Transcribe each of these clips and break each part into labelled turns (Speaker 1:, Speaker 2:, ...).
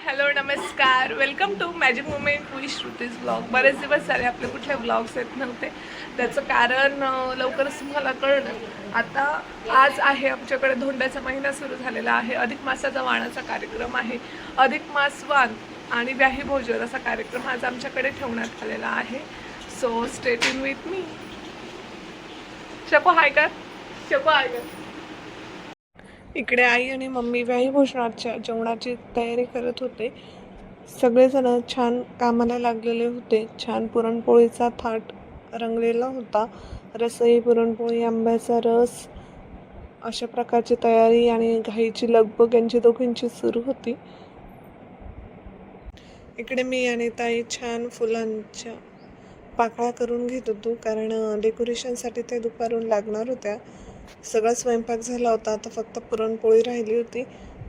Speaker 1: Hello नमस्कार, welcome to magic moment with Shruti's blog. बरेच दिवस झाले आपले कुठले ब्लॉग्स येत नव्हते. त्याचं कारण लवकरच तुम्हाला कळलं. आता आज आहे आमच्याकडे धोंड्याचा महिना सुरू झालेला आहे. अधिक मासाचा वाणाचा कार्यक्रम आहे. अधिक मास वाण आणि व्याही भोजन असा कार्यक्रम आज आमच्याकडे ठेवण्यात आलेला आहे. सो स्टे ट्यून विथ मी. शकू हाय कर, शकू हाय कर. इकडे आई आणि मम्मी व्याही भोजनाच्या जेवणाची तयारी करत होते. सगळेजण छान कामाला लागलेले होते. छान पुरणपोळीचा थाट रंगलेला होता. रसई, पुरणपोळी, आंब्याचा रस अशा प्रकारची तयारी आणि घाईची लगबग यांची दोघींची सुरू होती. इकडे मी आणि ताई छान फुलांच्या पाकळ्या करून घेत होतो, कारण डेकोरेशनसाठी ते दुपारून लागणार होत्या. सगळा स्वयंपाक झाला होता, आता फक्त पुरणपोळी राहिली होती.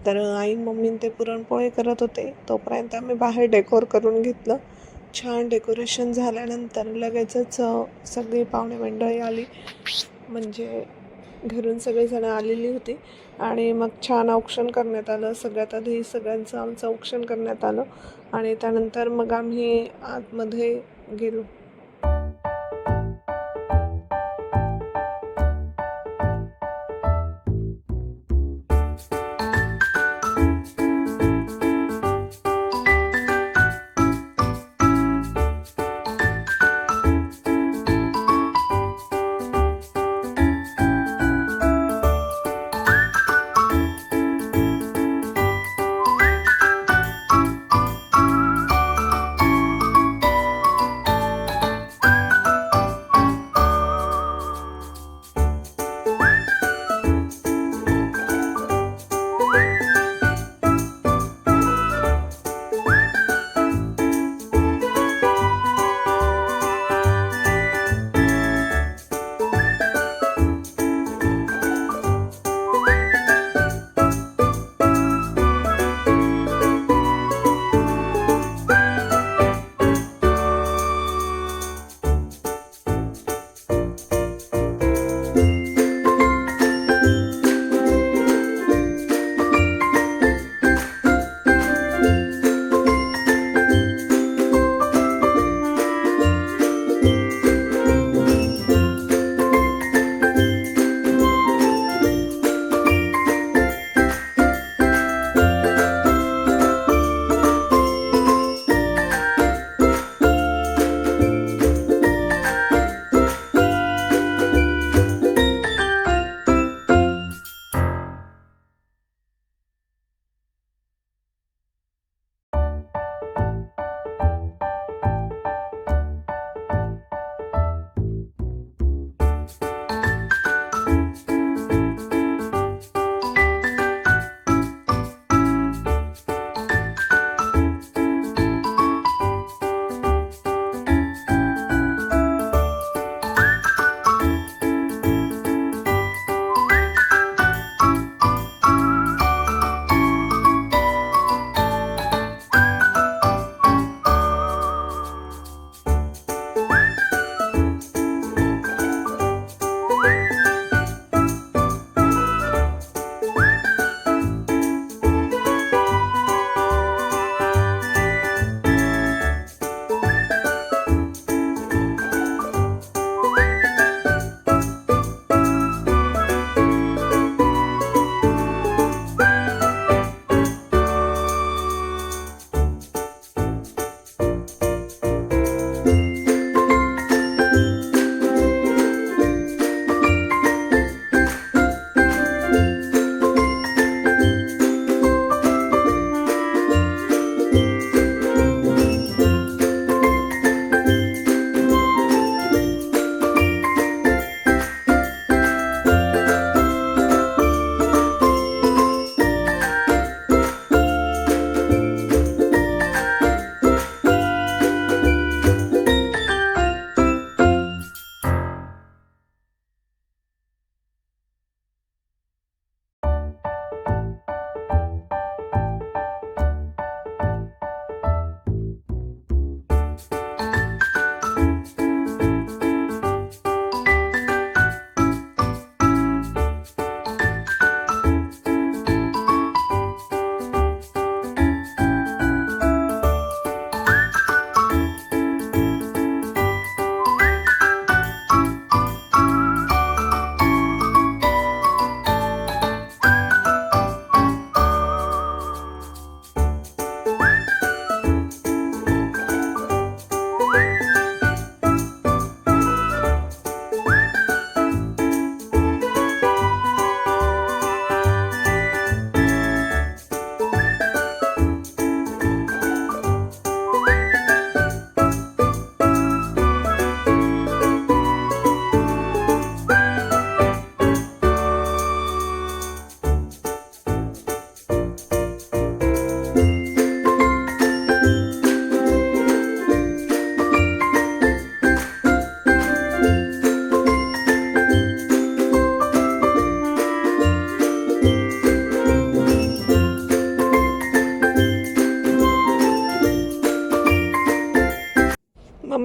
Speaker 1: तर आई मम्मी ते पुरणपोळी करत होते, तोपर्यंत आम्ही बाहेर डेकोर करून घेतलं. छान डेकोरेशन झाल्यानंतर लगेचच सगळी पाहुणे मंडळी आली, म्हणजे घरून सगळेजण आलेली होती. आणि मग छान औक्षण करण्यात आलं. सगळ्यात आधी सगळ्यांचं आमचं औक्षण करण्यात आलं आणि त्यानंतर मग आम्ही आतमध्ये गेलो.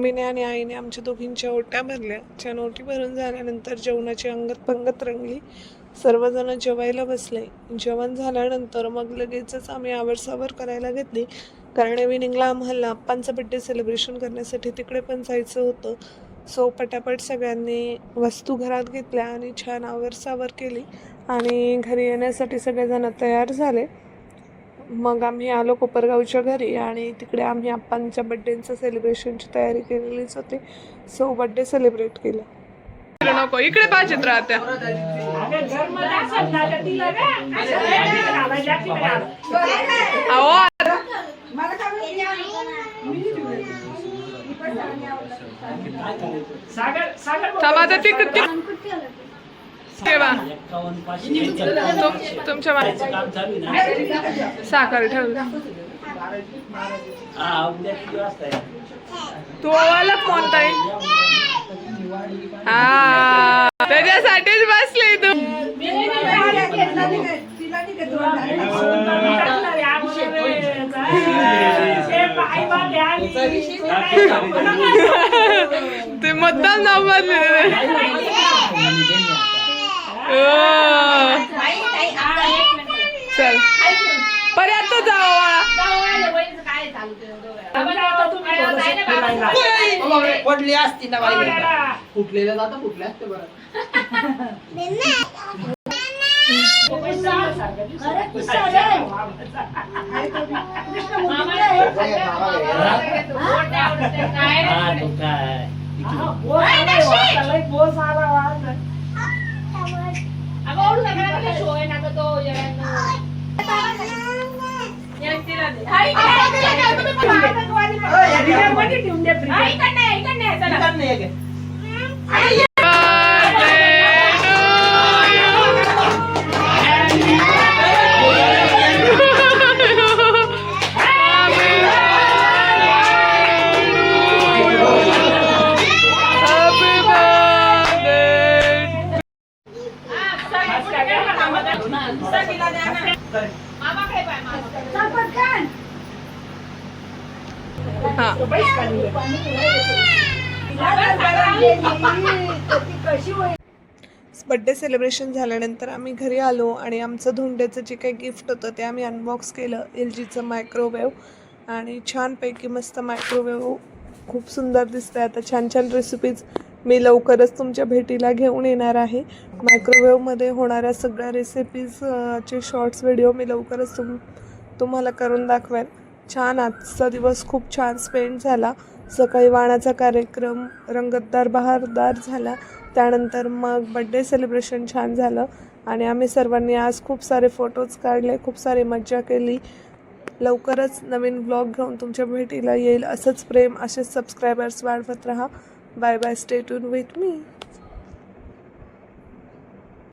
Speaker 1: मम्मीने आणि आईने आमच्या दोघींच्या ओट्या भरल्या. छान ओटी भरून झाल्यानंतर जेवणाची अंगत पंगत रंगली. सर्वजण जेवायला बसले. जेवण झाल्यानंतर मग लगेचच आम्ही आवरसावर करायला घेतली, कारण इव्हिनिंगला आम्हाला आप्पांचा बड्डे सेलिब्रेशन करण्यासाठी तिकडे पण जायचं होतं. सो पटापट सगळ्यांनी वस्तू घरात घेतल्या आणि छान आवरसावर केली आणि घरी येण्यासाठी सगळेजण तयार झाले. मग आम्ही आलो कोपरगावच्या घरी आणि तिकडे आम्ही आप्पांच्या बड्डेचं सेलिब्रेशनची तयारी केलेलीच होती. सो बड्डे सेलिब्रेट केलं. नको इकडे पाहिजेत राहत्या. तुमच्या साखर ठेवलं तू ओवायला कोणता आहे? हा त्याच्यासाठीच बसली तू. ते मुद्दाम नाव बदले. चल पर्यंत जावा.
Speaker 2: पडली असती ना फुटलेलं जातं फुटले असते बरं.
Speaker 1: बड्डे सेलिब्रेशन झाल्यानंतर आम्ही घरी आलो आणि आमचं धोंड्याचं जे काही गिफ्ट होतं ते आम्ही अनबॉक्स केलं. LGचं मायक्रोवेव्ह आणि छानपैकी मस्त मायक्रोवेव्ह खूप सुंदर दिसतं. आता छान छान रेसिपीज मी लवकरच तुमच्या भेटीला घेऊन येणार आहे. मायक्रोवेव्हमध्ये होणाऱ्या सगळ्या रेसिपीजचे शॉर्ट्स व्हिडिओ मी लवकरच तुम्हाला करून दाखवेन. छान आजचा दिवस खूप छान स्पेंड झाला. सकाळी वाणाचा कार्यक्रम रंगतदार बहारदार झाला. त्यानंतर मग बड्डे सेलिब्रेशन छान झालं आणि आम्ही सर्वांनी आज खूप सारे फोटोज काढले, खूप सारी मज्जा केली. लवकरच नवीन व्लॉग घेऊन तुमच्या भेटीला येईल. असंच प्रेम, असेच सबस्क्रायबर्स वाढवत राहा. Bye bye. Stay tune with me.